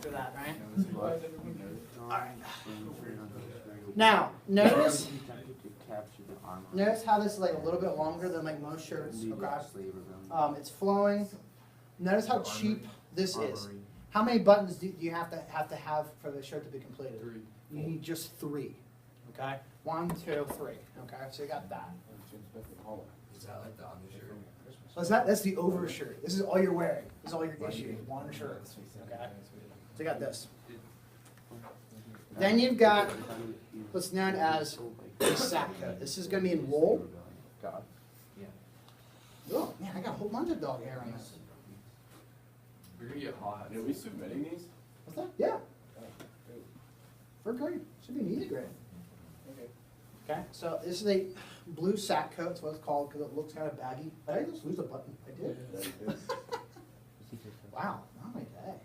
after that, right? Alright. Now, notice how this is like a little bit longer than like most shirts, okay? It's flowing. Notice how cheap this is. How many buttons do you have to have for the shirt to be completed? 3. You need just 3, okay? 1, 2, 3, okay? So you got that. Is that like the undershirt? So that's the overshirt. This is all you're wearing. This is all you're issuing. 1 shirt, okay? So you got this. Then you've got what's known as a sack coat. This is going to be in wool. Oh man, I got a whole bunch of dog hair on this. You're gonna get hot. Are we submitting these? What's that? Yeah. Fur grade. Should be an easy grade. Okay, so this is a blue sack coat. That's what it's called because it looks kind of baggy. Did I just lose a button? I did. Wow, not my day.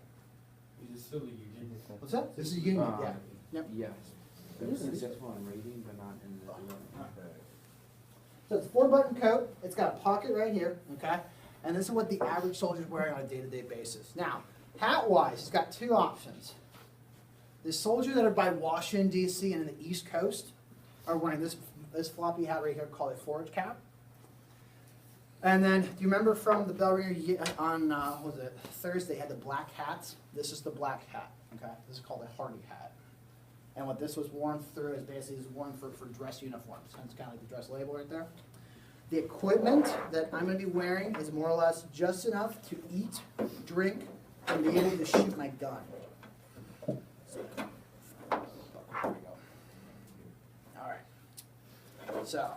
You just still the union. What's that? This is union. Yeah. Yep. Yes. It is successful in rating, but not in the. So it's a 4-button coat. It's got a pocket right here. Okay, and this is what the average soldier's wearing on a day-to-day basis. Now, hat-wise, it's got 2 options. The soldiers that are by Washington D.C. and in the East Coast are wearing this floppy hat right here called a forage cap. And then, do you remember from the bell ringer on what was it, Thursday? Had the black hats. This is the black hat. Okay, this is called a Hardy hat. And what this was worn through is basically worn for dress uniforms. Hence, kind of like the dress label right there. The equipment that I'm going to be wearing is more or less just enough to eat, drink, and be able to shoot my gun. So, there we go. All right. So,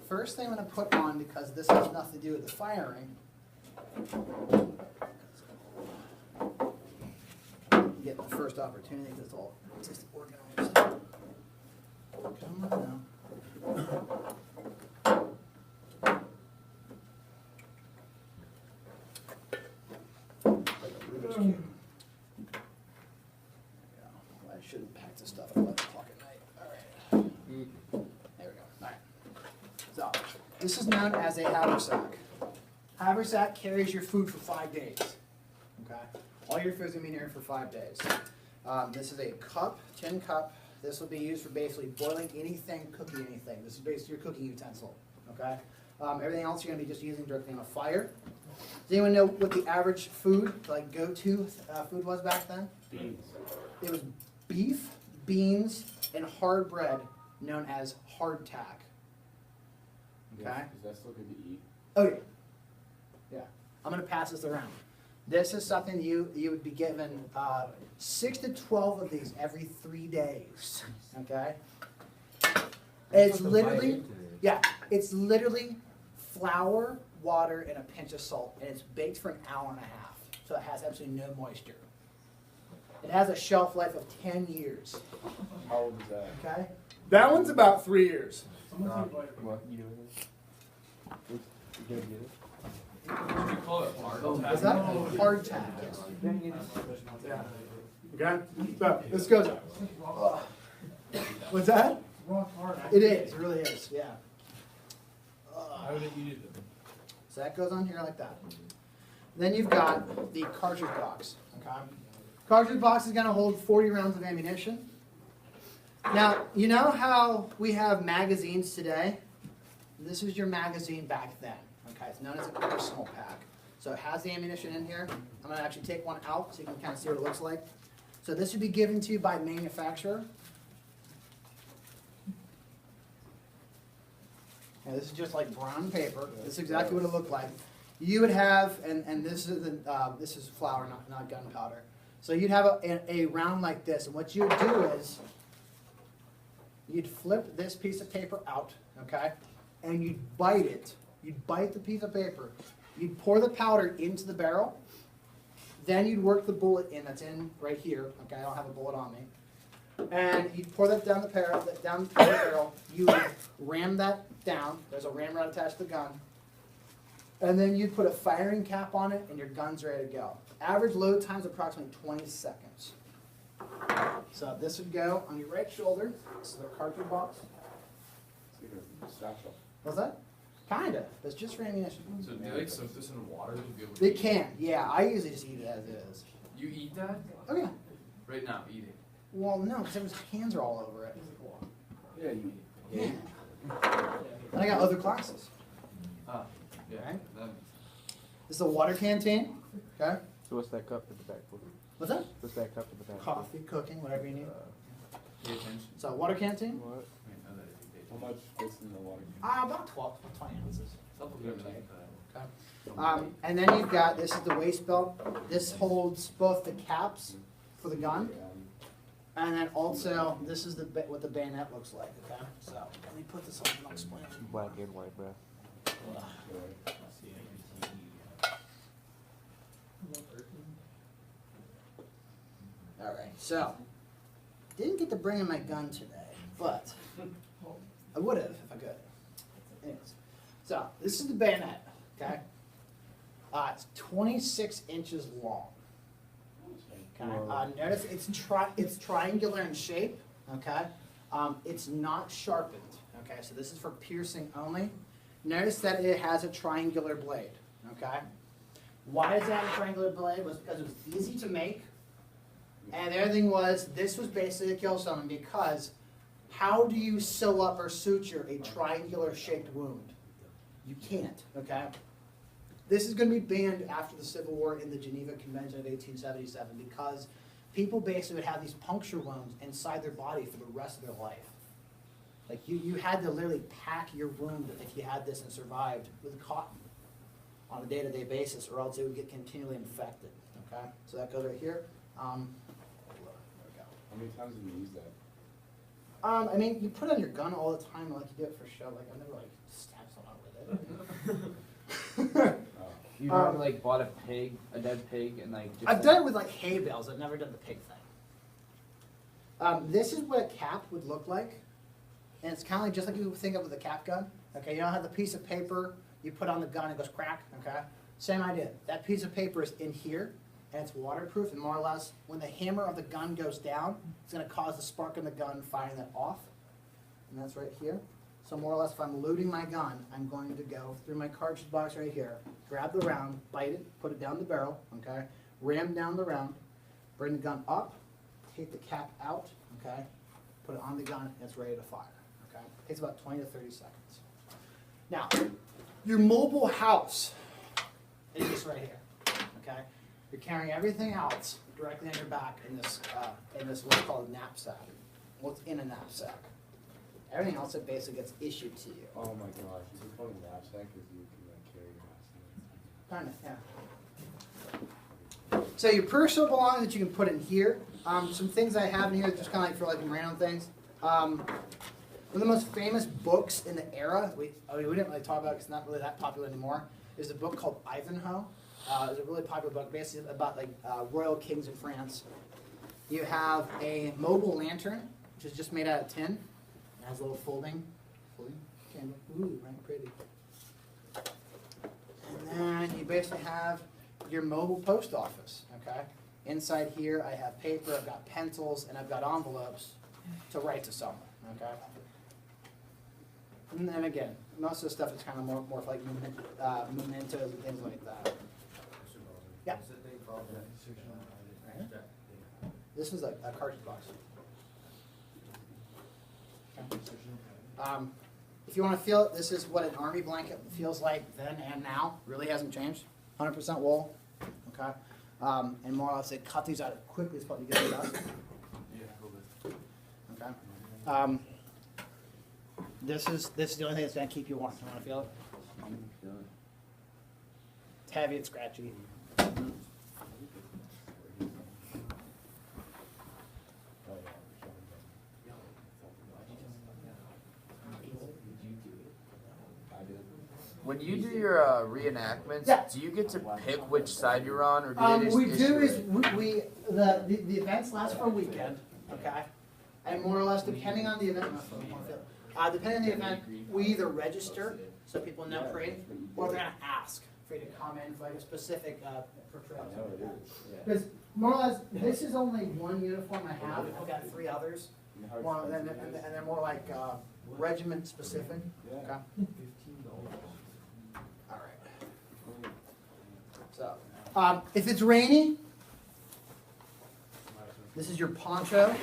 first thing I'm going to put on, because this has nothing to do with the firing, get the first opportunity because it's all just organized. Come on now. Rubik's Cube. I shouldn't pack this stuff at 11 o'clock at night. All right. There we go. All right. So, this is known as a haversack. Haversack carries your food for 5 days. Okay? All your food's going to be in here for 5 days. This is a cup, tin cup. This will be used for basically boiling anything, cooking anything. This is basically your cooking utensil. Okay? Everything else you're going to be just using directly on a fire. Does anyone know what the average food, like go-to food was back then? Beans. It was beef, beans, and hard bread, known as hardtack. Okay? Is that still good to eat? Oh yeah. Yeah. I'm going to pass this around. This is something you would be given 6 to 12 of these every 3 days. Okay? It's literally, yeah, it's literally flour, water, and a pinch of salt, and it's baked for an hour and a half. So it has absolutely no moisture. It has a shelf life of 10 years. How old is that? Okay? That one's about 3 years. What you doing? You gonna get it? Should we call it hard Is that hardtack? Yeah. Okay? So this goes up. What's that? It is. It really is. Yeah. How would it eat it? So that goes on here like that. Then you've got the cartridge box. Okay? Cartridge box is going to hold 40 rounds of ammunition. Now, you know how we have magazines today? This was your magazine back then. Okay, it's known as a personal pack. So it has the ammunition in here. I'm going to actually take one out so you can kind of see what it looks like. So this would be given to you by manufacturer. Yeah, this is just like brown paper. This is exactly what it looked like. You would have, and this is flour, not gunpowder. So you'd have a round like this, and what you would do is you'd flip this piece of paper out, okay, and you'd bite it. You'd bite the piece of paper. You'd pour the powder into the barrel. Then you'd work the bullet in. That's in right here. Okay, I don't have a bullet on me. And you'd pour that down the barrel. You would ram that down. There's a ramrod attached to the gun. And then you'd put a firing cap on it, and your gun's ready to go. Average load time is approximately 20 seconds. So this would go on your right shoulder. This is the cartridge box. It's like a satchel. What's that? Kinda. That's just for ammunition. So do they like soak this in water to be able to They eat? can, yeah. I usually just eat it as is. You eat that? Oh yeah. Right now, eat it. Well, no, because everyone's hands are all over it. Yeah, you eat Yeah. And I got other classes. Ah, yeah. Right. That, This is a water canteen. Okay. So what's that cup at the back for? What's that? What's that cup at the back? Coffee, cooking, whatever you need. pay attention. So water canteen. What? I mean, know that if you pay How attention. much fits in the water? About 12, 20 ounces. Something like that. Okay. And then you've got, this is the waist belt. This holds both the caps for the gun, and then also, this is the what the bayonet looks like, okay? So, let me put this on and I'll explain it. Black and white breath. Alright, so, didn't get to bring in my gun today, but I would have if I could. Anyways, so, this is the bayonet, okay? It's 26 inches long. Okay. Notice it's triangular in shape. Okay. It's not sharpened. Okay. So this is for piercing only. Notice that it has a triangular blade. Okay. Why does it have a triangular blade? Was because it was easy to make, and the other thing was this was basically to kill someone because how do you sew up or suture a triangular shaped wound? You can't. Okay. This is going to be banned after the Civil War in the Geneva Convention of 1877 because people basically would have these puncture wounds inside their body for the rest of their life. Like you had to literally pack your wound if you had this and survived with cotton on a day-to-day basis, or else it would get continually infected. Okay, so that goes right here. There we go. How many times have you used that? I mean, you put it on your gun all the time, like you do it for show. Like I've never like stabbed someone with it. You never like bought a pig, a dead pig, and like just I've done it with like hay bales. I've never done the pig thing. This is what a cap would look like, and it's kind of like just like you think of with a cap gun. Okay, you don't have the piece of paper you put on the gun, it goes crack. Okay, same idea. That piece of paper is in here, and it's waterproof, and more or less, when the hammer of the gun goes down, it's going to cause the spark in the gun firing that off, and that's right here. So more or less, if I'm loading my gun, I'm going to go through my cartridge box right here, grab the round, bite it, put it down the barrel, okay? Ram down the round, bring the gun up, take the cap out, okay? Put it on the gun, and it's ready to fire, okay? Takes about 20 to 30 seconds. Now, your mobile house is this right here, okay? You're carrying everything else directly on your back in this what's called a knapsack. What's in a knapsack? Everything else that basically gets issued to you. Oh my gosh, is it called a knapsack because you can like carry your house in it? Kind of, yeah. So your personal belongings that you can put in here. Some things I have in here, just kind of like for like random things. One of the most famous books in the era, we didn't really talk about it because it's not really that popular anymore, is a book called Ivanhoe. It's a really popular book, basically about like royal kings in France. You have a mobile lantern, which is just made out of tin. It has a little folding candle. Ooh, right, pretty. And then you basically have your mobile post office, okay? Inside here, I have paper, I've got pencils, and I've got envelopes to write to someone, okay? And then again, most of the stuff is kind of more for like mementos and things like that. Yeah. Right here. This is a cartridge box. Okay. If you want to feel it, this is what an army blanket feels like then and now. Really hasn't changed. 100% wool. Okay. And more or less, they cut these out as quickly as possible to get the dust. Yeah, a little bit. Okay. This is the only thing that's going to keep you warm. You want to feel it? It's heavy. It's scratchy. When you do your reenactments, Yeah. do you get to pick which side you're on, or do they just We issue do is it? the events last for a weekend, okay, and more or less depending on the event, depending on the event, we either register so people know parade, or they're gonna ask for you to come in for like a specific portrayal. Because more or less, this is only one uniform I have. I've got 3 others. Well, and they're more like regiment specific. Okay. All right. So, if it's rainy, This is your poncho.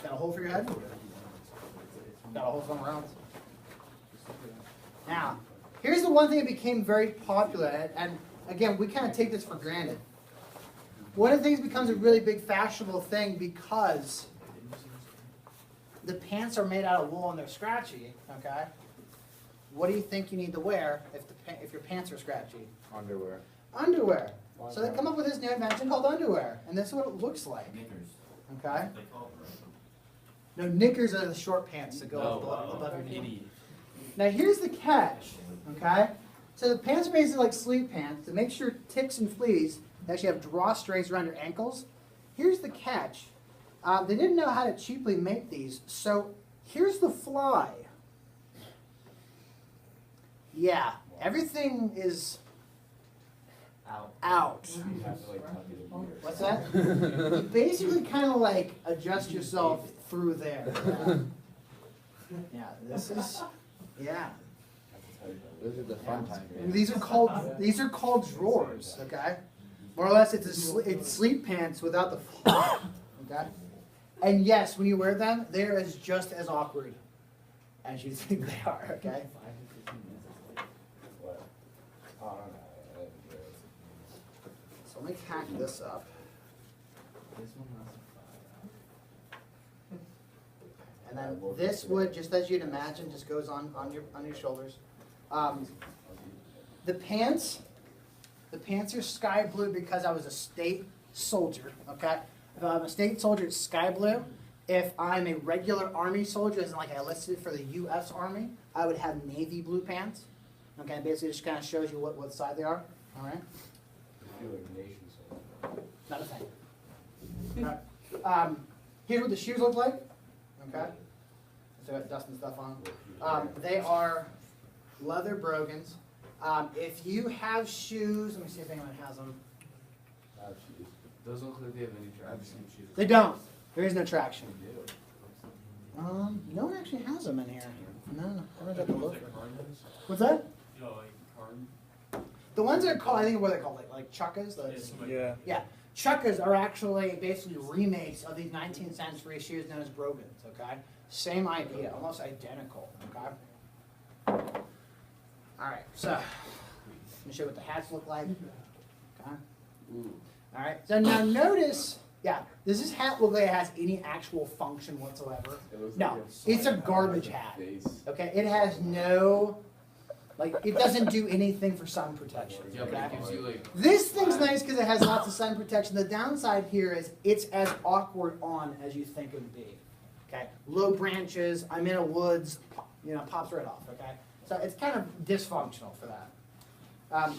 Got a hole for your head? Got a hole somewhere else? Now, here's the one thing that became very popular, and again, we kind of take this for granted. One of the things becomes a really big fashionable thing because the pants are made out of wool and they're scratchy, okay? What do you think you need to wear if your pants are scratchy? Underwear. Underwear. So they come up with this new invention called underwear, and this is what it looks like. Okay? No, knickers are the short pants that go above your knee. Now here's the catch, okay? So the pants are basically like sleep pants to make sure ticks and fleas actually have drawstrings around your ankles. Here's the catch. They didn't know how to cheaply make these, so here's the fly. Yeah, everything is out. You have to like tuck it in here. What's that? You basically kind of like adjust yourself through there. Yeah, this is, yeah. Those are the fun times. These are called drawers, okay? More or less, it's sleep pants without the fly, okay? And yes, when you wear them, they're just as awkward as you think they are, okay? What? Oh, I don't know. I didn't do it. So let me hack this up. And then this would, just as you'd imagine, just goes on your shoulders. The pants are sky blue because I was a state soldier, okay? If I'm a state soldier, it's sky blue. If I'm a regular Army soldier, as in like I enlisted for the U.S. Army, I would have navy blue pants. Okay, basically just kind of shows you what side they are, all right? I feel like nation soldier. Not a thing. All right. Here's what the shoes look like, okay? So I got dust and stuff on. They are leather brogans. If you have shoes, let me see if anyone has them. Doesn't look like they have any traction. They don't. There is no traction. No one actually has them in here. No, I don't have to look. What's that? You know, like Karn. The ones that are called, I think what they're called, like chukkas. Yeah. Yeah, chukkas are actually basically remakes of these 19th century shoes known as brogans. Okay, same idea, almost identical. Okay. All right, so let me show you what the hats look like. Okay. All right. So now notice, yeah, does this hat look like it has any actual function whatsoever? No, it's a garbage hat. Okay, it has no, like, it doesn't do anything for sun protection. Yeah, but it gives you like. This thing's nice because it has lots of sun protection. The downside here is it's as awkward on as you think it would be. Okay, low branches, I'm in a woods, pops right off. Okay, so it's kind of dysfunctional for that.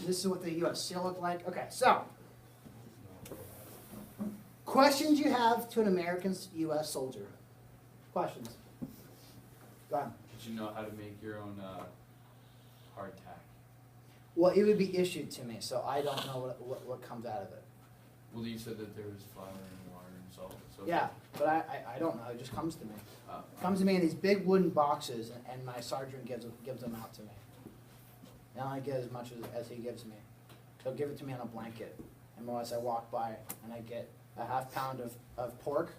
This is what the U.S. seal look like. Okay, so questions you have to an American U.S. soldier? Questions? Go ahead. Did you know how to make your own hardtack? Well, it would be issued to me, so I don't know what comes out of it. Well, you said that there was flour and water and salt. So Yeah, but I don't know. It just comes to me. Oh. It comes to me in these big wooden boxes, and my sergeant gives them out to me. And I get as much as he gives me. He'll give it to me on a blanket. And more or less I walk by, and I get a half pound of pork.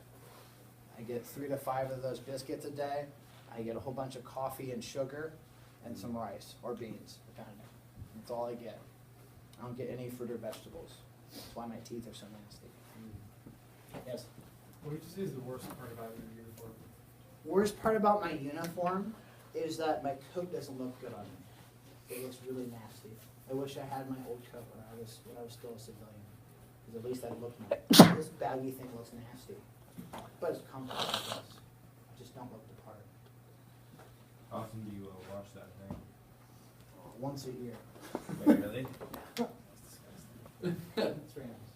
I get 3 to 5 of those biscuits a day. I get a whole bunch of coffee and sugar and some rice or beans, depending. That's all I get. I don't get any fruit or vegetables. That's why my teeth are so nasty. Yes? What would you say is the worst part about your uniform? Worst part about my uniform is that my coat doesn't look good on me. It looks really nasty. I wish I had my old coat when I was still a civilian. Because at least I looked nice. This baggy thing looks nasty. But it's comfortable, I guess. I just don't look the part. How often do you wash that thing? Once a year. Really? It's very nice.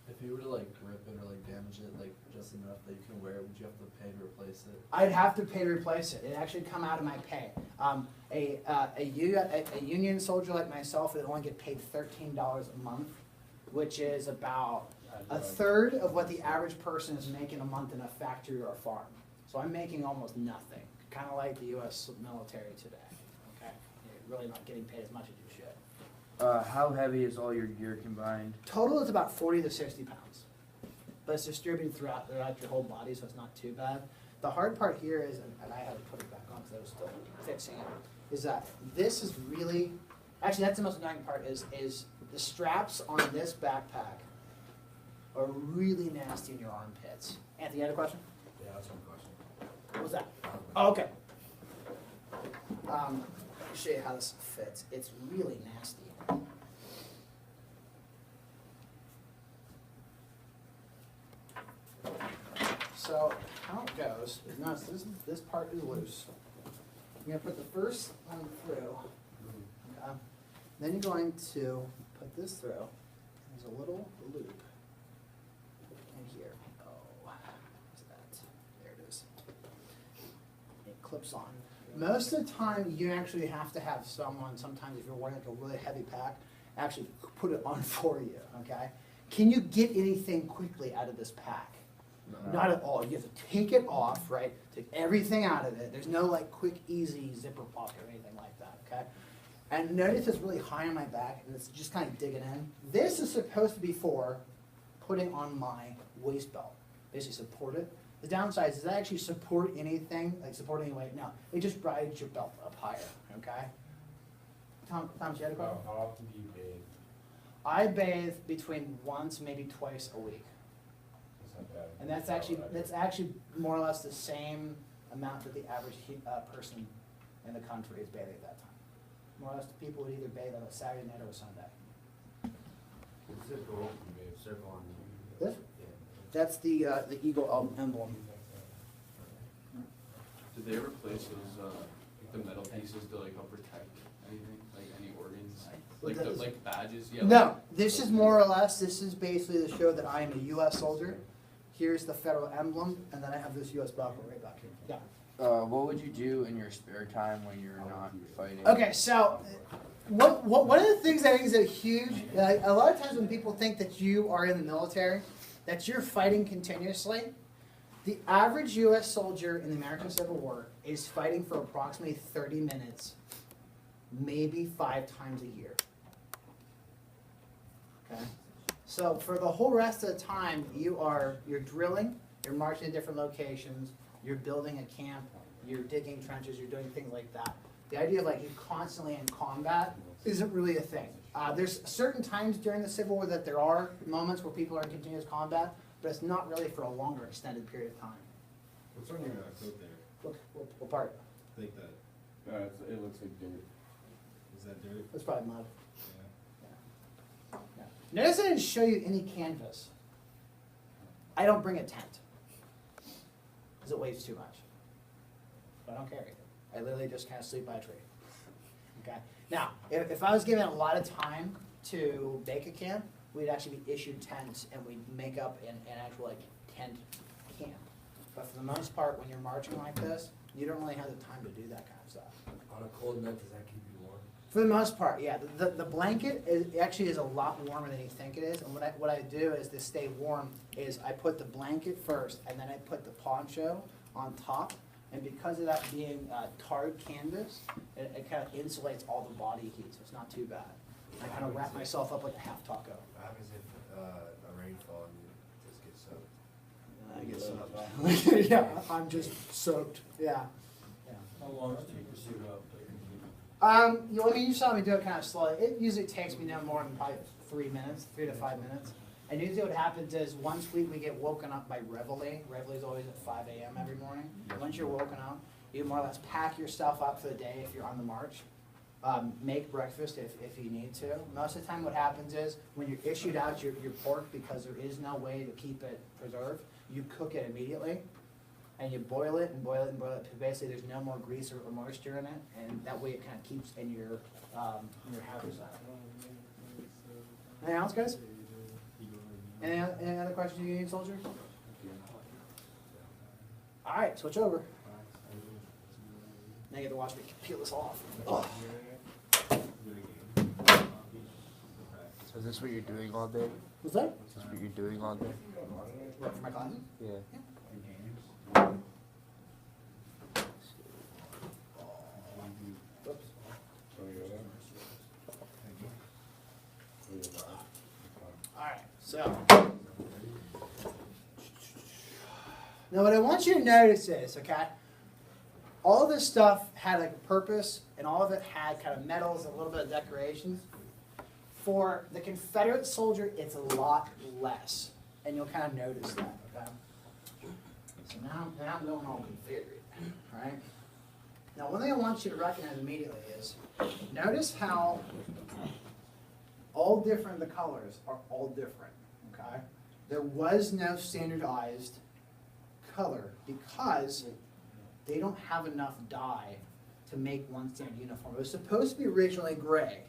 If you were to like rip it or like damage it like just enough that you can wear it, would you have to pay to replace it? I'd have to pay to replace it. It'd actually come out of my pay. A union soldier like myself would only get paid $13 a month, which is about a third of what the average person is making a month in a factory or a farm. So I'm making almost nothing, kind of like the U.S. military today. Okay, you're really not getting paid as much as you should. How heavy is all your gear combined? Total is about 40 to 60 pounds, but it's distributed throughout your whole body, so it's not too bad. The hard part here is, and I had to put it back on because I was still fixing it, is that this is really, actually that's the most annoying part, is the straps on this backpack are really nasty in your armpits. Anthony, you had a question? Yeah, that's one question. What was that? Oh, okay. Let me show you how this fits. It's really nasty. So how it goes is notice this part is loose. You're gonna put the first one through. Okay. Then you're going to put this through. There's a little loop in here. Oh, what's that? There it is. It clips on. Most of the time, you actually have to have someone, sometimes if you're wearing like a really heavy pack, actually put it on for you, okay? Can you get anything quickly out of this pack? Not at all. You have to take it off, right? Take everything out of it. There's no like quick, easy zipper pocket or anything like that, okay? And notice it's really high on my back and it's just kind of digging in. This is supposed to be for putting on my waist belt. Basically support it. The downside is, does that actually support anything, like support any weight? No, it just rides your belt up higher, okay? Tom, you had a question? How often do you bathe? I bathe between once, maybe twice a week. That's not bad. And that's actually more or less the same amount that the average person in the country is bathing at that time. More or less, the people would either bathe on a Saturday night or a Sunday. Circle on This? That's the eagle emblem. Did they ever place those, like the metal pieces to like help protect anything, like any organs? Like the, like badges, yeah. No, this is more or less, this is basically to show that I am a U.S. soldier. Here's the federal emblem, and then I have this U.S. buckle right back here. Yeah. What would you do in your spare time when you're not fighting? Okay, so one of the things I think is a huge, a lot of times when people think that you are in the military, that you're fighting continuously, the average U.S. soldier in the American Civil War is fighting for approximately 30 minutes, maybe 5 times a year. Okay? So for the whole rest of the time, you're drilling, you're marching to different locations, you're building a camp, you're digging trenches, you're doing things like that. The idea of like you constantly in combat isn't really a thing. There's certain times during the Civil War that there are moments where people are in continuous combat, but it's not really for a longer extended period of time. What's on your coat there? What part? Like that. It looks like dirt. Is that dirt? It's probably mud. Yeah. Yeah. Notice I didn't show you any canvas. I don't bring a tent because it weighs too much. But I don't carry it. I literally just kind of sleep by a tree. Okay. Now, if I was given a lot of time to make a camp, we'd actually be issued tents and we'd make up an actual like tent camp. But for the most part, when you're marching like this, you don't really have the time to do that kind of stuff. On a cold night, does that keep you warm? For the most part, yeah. The blanket actually is a lot warmer than you think it is. And what I do is to stay warm is I put the blanket first and then I put the poncho on top. And because of that being tarred canvas, it kind of insulates all the body heat, so it's not too bad. I kind of wrap myself up like a half taco. What happens if a rainfall and you just get soaked? I get soaked. Yeah, I'm just soaked. Yeah. How long does it take your suit up? You saw me do it kind of slowly. It usually takes me no more than probably 3 minutes, 3 to 5 minutes. And usually what happens is once we get woken up by reveille. Reveille is always at 5 a.m. every morning. Once you're woken up, you more or less pack your stuff up for the day if you're on the march. Make breakfast if you need to. Most of the time what happens is when you're issued out your pork, because there is no way to keep it preserved, you cook it immediately. And you boil it and boil it and boil it. Basically, there's no more grease or moisture in it, and that way it kind of keeps in your haversack. Anything else, guys? Any other questions you need, soldiers? All right, switch over. Now you get to watch me peel this off. Ugh. So is this what you're doing all day? What's that? Is this what you're doing all day? What, for my classes? Yeah. Whoops. So. Now what I want you to notice is, okay, all this stuff had like a purpose, and all of it had kind of medals and a little bit of decorations. For the Confederate soldier, it's a lot less, and you'll kind of notice that, okay? So now I'm going all Confederate, all right? Now one thing I want you to recognize immediately is, notice how all different the colors are all different, okay? There was no standardized color because they don't have enough dye to make one standard uniform. It was supposed to be originally gray,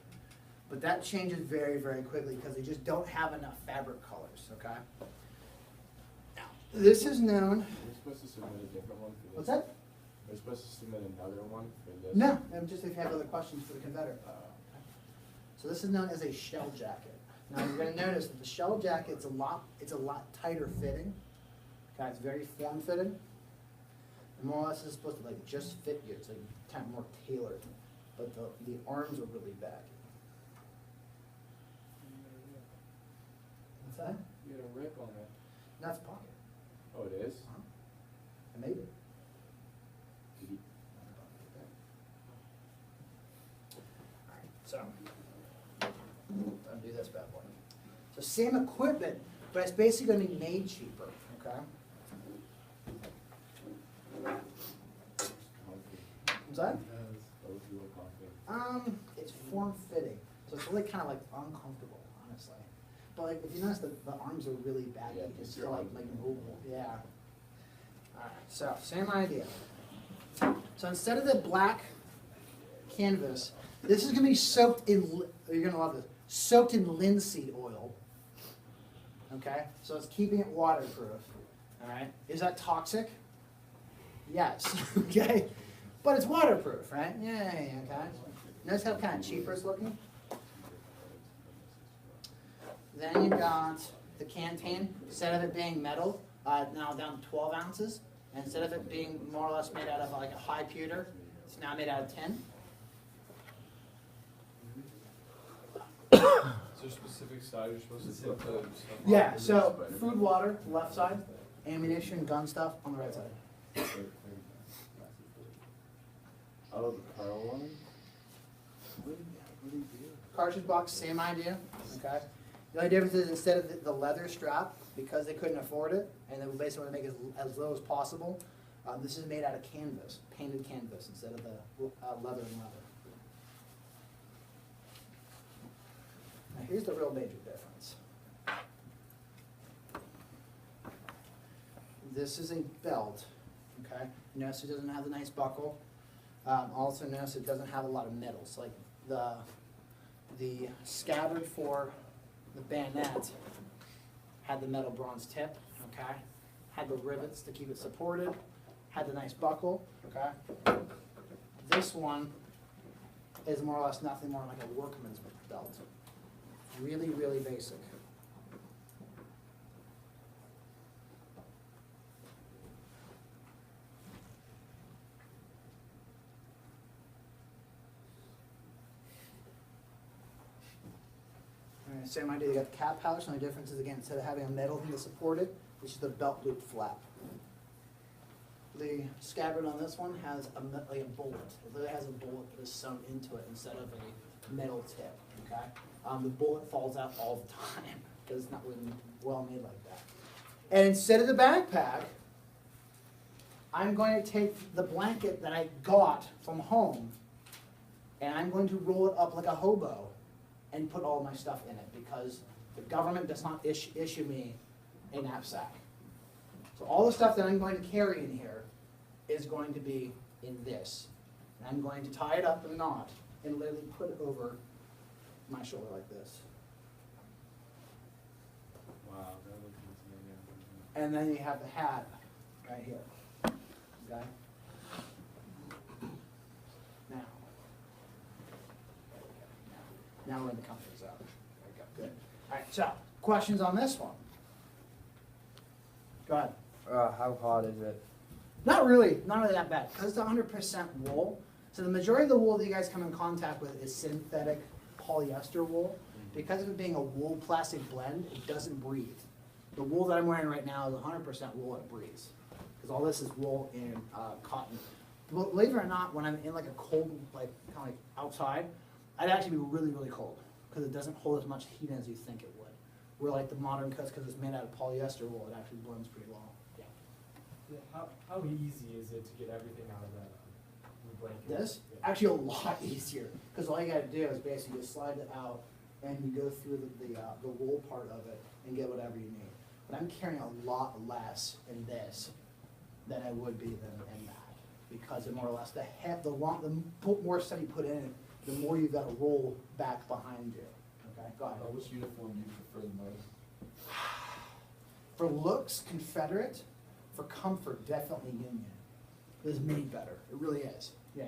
but that changes very, very quickly because they just don't have enough fabric colors, okay? Now, this is known. We're supposed to submit a different one for this? What's that? We're supposed to submit another one for this? No, I'm just if you have other questions for the Confederate. So this is known as a shell jacket. Now you're going to notice that the shell jacket's it's a lot tighter fitting. Okay, it's very form fitting. And more or less it's supposed to like just fit you. It's like kind of more tailored, but the arms are really baggy. What's that? You had a rip on it. That's pocket. Oh, it is? I made it. Did you? Alright, so undo this bad boy. So same equipment, but it's basically going to be made cheaper. Okay. Comfy. What's that? Both you were comfy. It's form fitting, so it's really kind of like uncomfortable, honestly. But like, if you notice, the arms are really baggy. Yeah, It's your still like arms. movable. Yeah. All right. So same idea. So instead of the black canvas, this is going to be soaked in. You're going to love this. Soaked in linseed oil. Okay. So it's keeping it waterproof. All right. Is that toxic? Yes. Okay. But it's waterproof, right? Yeah. Okay. Notice how kind of cheaper it's looking. Then you got the canteen. Instead of it being metal, now down to 12 ounces. And instead of it being more or less made out of like a high pewter, it's now made out of tin. Is there a specific side you're supposed to put the stuff on? Yeah, so food, water, left side, ammunition, gun stuff on the right side. Oh, the pearl one? What do you do? Cartridge box, same idea, okay? The only difference is instead of the leather strap, because they couldn't afford it, and they basically want to make it as low as possible, this is made out of canvas, painted canvas, instead of the leather and leather. Now here's the real major difference. This is a belt, okay? Notice it doesn't have the nice buckle. Also notice it doesn't have a lot of metals, like the scabbard for the bayonet had the metal bronze tip, okay? Had the rivets to keep it supported, had the nice buckle, okay? This one is more or less nothing more like a workman's belt. Really, really basic. All right, same idea, you got the cap pouch, and the difference is, again, instead of having a metal thing to support it, it's just a belt loop flap. The scabbard on this one has like a bullet. It literally has a bullet that is sewn into it instead of a metal tip, okay? The bullet falls out all the time because it's not really well made like that. And instead of the backpack, I'm going to take the blanket that I got from home and I'm going to roll it up like a hobo and put all my stuff in it because the government does not issue me a knapsack. So all the stuff that I'm going to carry in here is going to be in this. And I'm going to tie it up in a knot and literally put it over my shoulder like this. Wow, that looks insane. And then you have the hat right here. Okay? Now we're in the comfort zone. There we go. Good. All right, so questions on this one? Go ahead. How hot is it? Not really that bad, because it's 100% wool. So the majority of the wool that you guys come in contact with is synthetic polyester wool. because of it being a wool plastic blend, it doesn't breathe. The wool that I'm wearing right now is 100% wool, it breathes. Because all this is wool and cotton. Believe it or not, when I'm in like a cold, like kind of like outside, I'd actually be really, really cold because it doesn't hold as much heat as you think it would. Where like the modern coats, because it's made out of polyester wool, it actually blends pretty well. Yeah. Yeah, how easy is it to get everything out of that blanket? This Yeah. actually a lot easier because all you got to do is basically just slide it out and you go through the wool part of it and get whatever you need. But I'm carrying a lot less in this than I would be than in that because it more or less the more stuff you put in it, the more you've got to roll back behind you. Okay, go ahead. Which uniform do you prefer the most? For looks, Confederate. For comfort, definitely Union. It is made better. It really is. Yeah.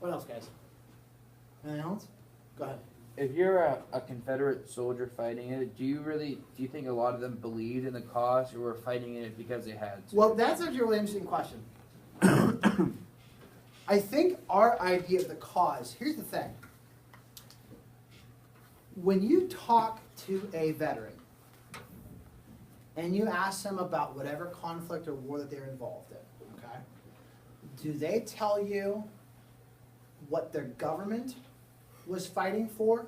What else, guys? Anything else? Go ahead. If you're a Confederate soldier fighting it, do you think a lot of them believed in the cause or were fighting it because they had to? Well, that's actually a really interesting question. I think our idea of the cause, here's the thing. When you talk to a veteran and you ask them about whatever conflict or war that they're involved in, okay, do they tell you what their government was fighting for,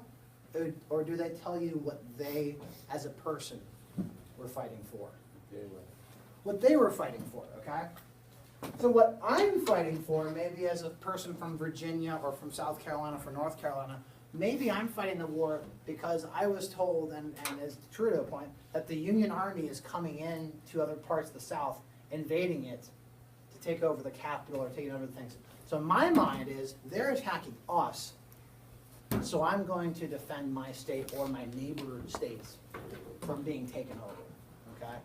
or do they tell you what they, as a person, were fighting for? What they were fighting for, okay? So what I'm fighting for, maybe as a person from Virginia or from South Carolina, from North Carolina, maybe I'm fighting the war because I was told, and is true to a point, that the Union Army is coming in to other parts of the South, invading it to take over the capital or taking over the things. So my mind is, they're attacking us, so I'm going to defend my state or my neighbor states from being taken over, okay?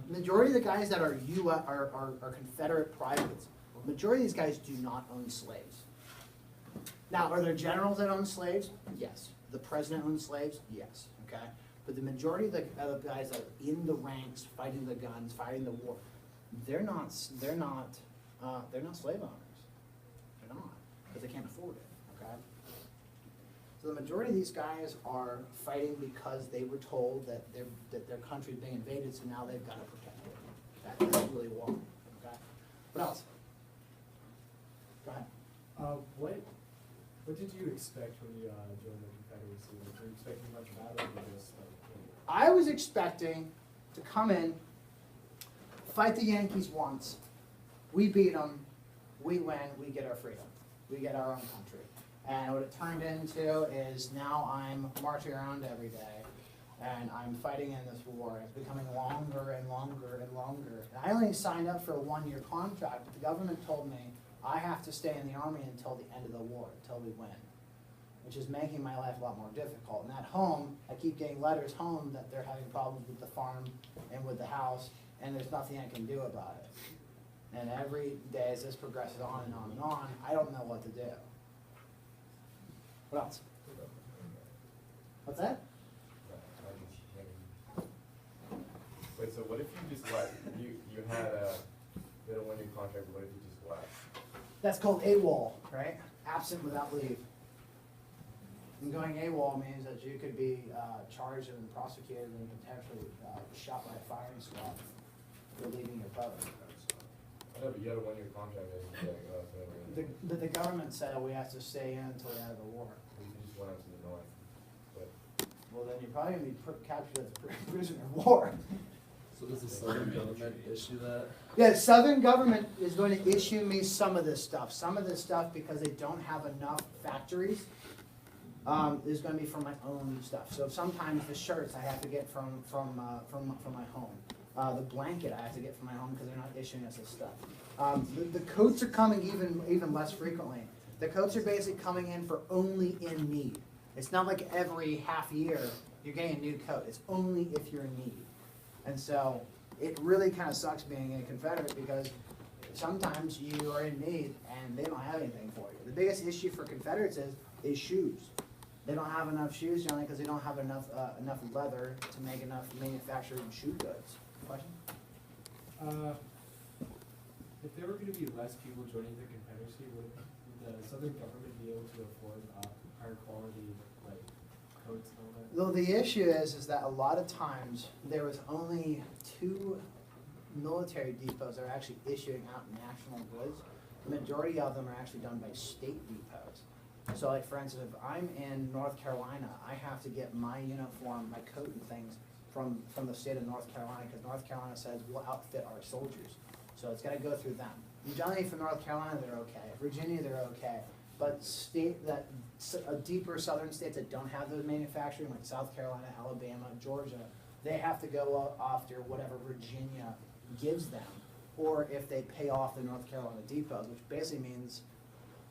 Majority of the guys that are are Confederate privates, majority of these guys do not own slaves. Now, are there generals that own slaves? Yes. The president owns slaves? Yes, okay? But the majority of the guys that are in the ranks, fighting the guns, fighting the war, they're not slave owners. They're not, because they can't afford it, okay? So the majority of these guys are fighting because they were told that their country is being invaded, so now they've got to protect it. That's really war, okay? What else? Go ahead. What did you expect when you joined the Confederacy? Were you expecting much battle or just I was expecting to come in, fight the Yankees once, we beat them, we win, we get our freedom, we get our own country. And what it turned into is now I'm marching around every day, and I'm fighting in this war. It's becoming longer and longer and longer. And I only signed up for a 1-year contract, but the government told me I have to stay in the Army until the end of the war, until we win, which is making my life a lot more difficult. And at home, I keep getting letters home that they're having problems with the farm and with the house, and there's nothing I can do about it. And every day as this progresses on and on and on, I don't know what to do. What else? What's that? Wait, so what if you just left? You had a 1-year contract, but what if you just left? That's called AWOL, right? Absent without leave. And going AWOL means that you could be charged and prosecuted and potentially shot by a firing squad for leaving your post. I know, but you had a 1-year contract. The government said we have to stay in until the end of the war. You just went up to the north. But Well, then you're probably going to be captured as a prisoner of war. So does the Southern government issue that? Yeah, the Southern government is going to issue me some of this stuff. Some of this stuff, because they don't have enough factories, is going to be from my own stuff. So sometimes the shirts I have to get from my home. The blanket I have to get from my home because they're not issuing us this stuff. The coats are coming even less frequently. The coats are basically coming in for only in need. It's not like every half year you're getting a new coat. It's only if you're in need. And so it really kind of sucks being a Confederate because sometimes you are in need and they don't have anything for you. The biggest issue for Confederates is shoes. They don't have enough shoes generally because they don't have enough leather to make enough manufactured shoe goods. Question? if there were going to be less people joining the Confederacy, would the Southern government be able to afford higher quality like coats and all that? Though the issue is that a lot of times there was only 2 military depots that are actually issuing out national goods. The majority of them are actually done by state depots. So like for instance, if I'm in North Carolina, I have to get my uniform, my coat and things from the state of North Carolina, because North Carolina says we'll outfit our soldiers. So it's gotta go through them. And generally for North Carolina, they're okay. Virginia, they're okay. But deeper southern states that don't have those manufacturing, like South Carolina, Alabama, Georgia, they have to go after whatever Virginia gives them, or if they pay off the North Carolina depots, which basically means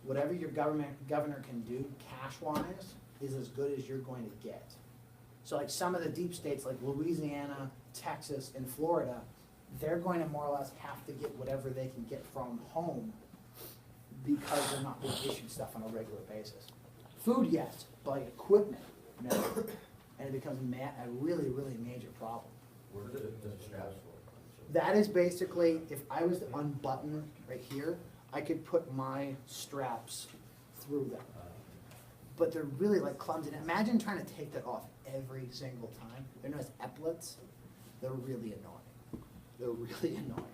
whatever your governor can do cash-wise is as good as you're going to get. So like some of the deep states like Louisiana, Texas, and Florida, they're going to more or less have to get whatever they can get from home because they're not being issued stuff on a regular basis. Food, yes, but like equipment, no. And it becomes a really, really major problem. Where did the straps for? That is basically, if I was to unbutton right here, I could put my straps through them. But they're really like clumsy. And imagine trying to take that off every single time. They're known as epaulets. They're really annoying. They're really annoying.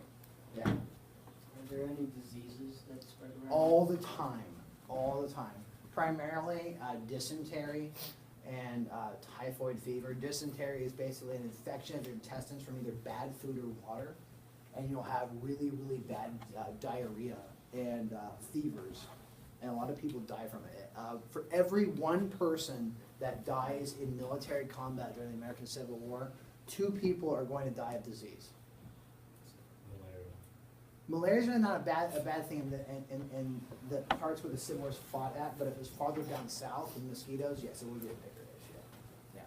Yeah. Are there any diseases that spread around? All the time. All the time. Primarily dysentery and typhoid fever. Dysentery is basically an infection of your intestines from either bad food or water, and you'll have really, really bad diarrhea and fevers, and a lot of people die from it. For every 1 person that dies in military combat during the American Civil War, 2 people are going to die of disease. Malaria is really not a bad thing in the parts where the Civil War fought at, but if it was farther down south with mosquitoes, yes, it would be a bigger issue. Yeah.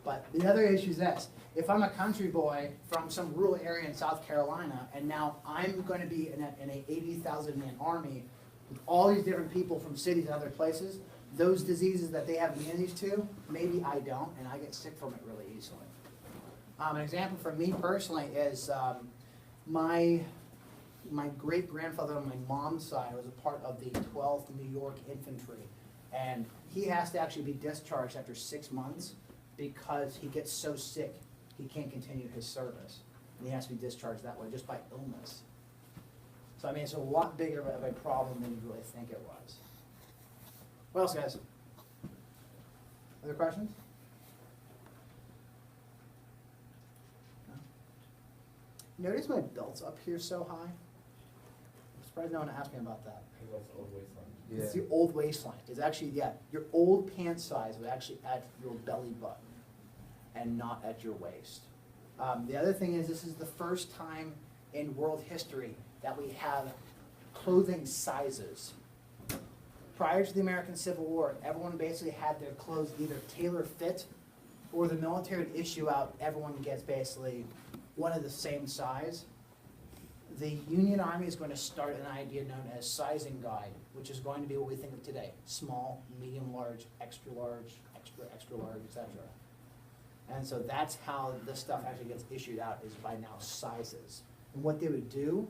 But the other issue is this: if I'm a country boy from some rural area in South Carolina, and now I'm going to be in a 80,000-man army with all these different people from cities and other places, those diseases that they have immunities to, maybe I don't, and I get sick from it really easily. An example for me personally is my great-grandfather on my mom's side was a part of the 12th New York Infantry, and he has to actually be discharged after 6 months because he gets so sick he can't continue his service, and he has to be discharged that way just by illness. So I mean, it's a lot bigger of a problem than you really think it was. What else, guys? Other questions? Notice my belt's up here so high? I'm surprised no one asked me about that. Because that's old waistline. Yeah. It's the old waistline. It's actually, yeah, your old pant size was actually at your belly button and not at your waist. The other thing is, this is the first time in world history that we have clothing sizes. Prior to the American Civil War, everyone basically had their clothes either tailor fit, or the military would issue out, everyone gets basically one of the same size. The Union Army is going to start an idea known as sizing guide, which is going to be what we think of today: small, medium, large, extra, extra large, etc. And so that's how this stuff actually gets issued out, is by now sizes. And what they would do,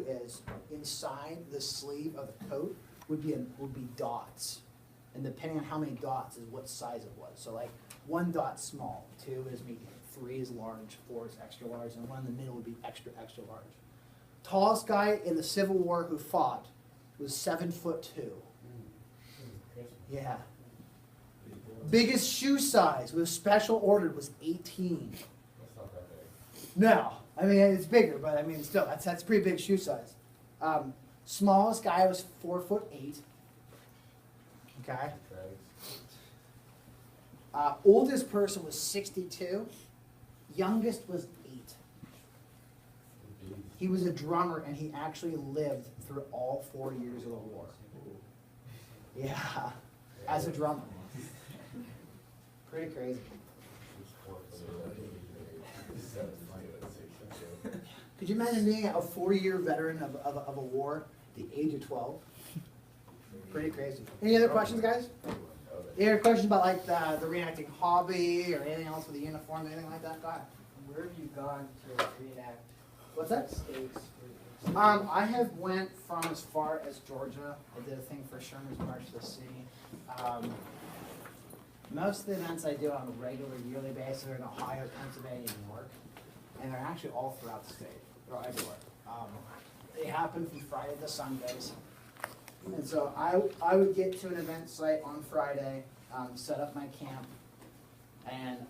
is inside the sleeve of the coat would be dots, and depending on how many dots is what size it was. So like 1 dot small, 2 is medium, 3 is large, 4 is extra large, and 1 in the middle would be extra, extra large. Tallest guy in the Civil War who fought was 7'2". Yeah. Biggest shoe size was special ordered was 18. That's not that big. No, I mean it's bigger, but I mean still that's pretty big shoe size. Smallest guy was 4'8". Okay. Drags. Oldest person was 62. Youngest was 8. He was a drummer, and he actually lived through all 4 years of the war. Yeah, as a drummer. Pretty crazy. Could you imagine being a 4-year veteran of a war at the age of 12? Pretty crazy. Any other questions, guys? Any other questions about like the reenacting hobby or anything else with the uniform, anything like that? Go ahead. Where have you gone to reenact? What's that? States I have went from as far as Georgia. I did a thing for Sherman's March to the Sea. Most of the events I do on a regular yearly basis are in Ohio, Pennsylvania, and New York. And they're actually all throughout the state. They're everywhere. They happen from Friday to Sundays. And so I would get to an event site on Friday, set up my camp, and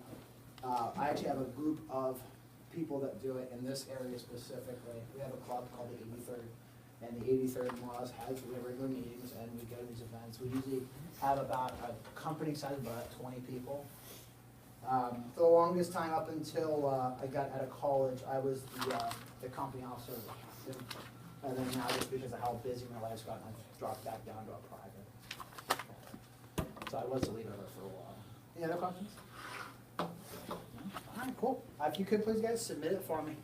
I actually have a group of people that do it in this area specifically. We have a club called the 83rd, and the 83rd more or less has regular meetings, and we go to these events. We usually have about a company size of about 20 people. For the longest time, up until I got out of college, I was the company officer. And then now, just because of how busy my life's gotten, I've dropped back down to a private. So I was the leader of it for a while. Any other questions? All right, cool. If you could please, guys, submit it for me.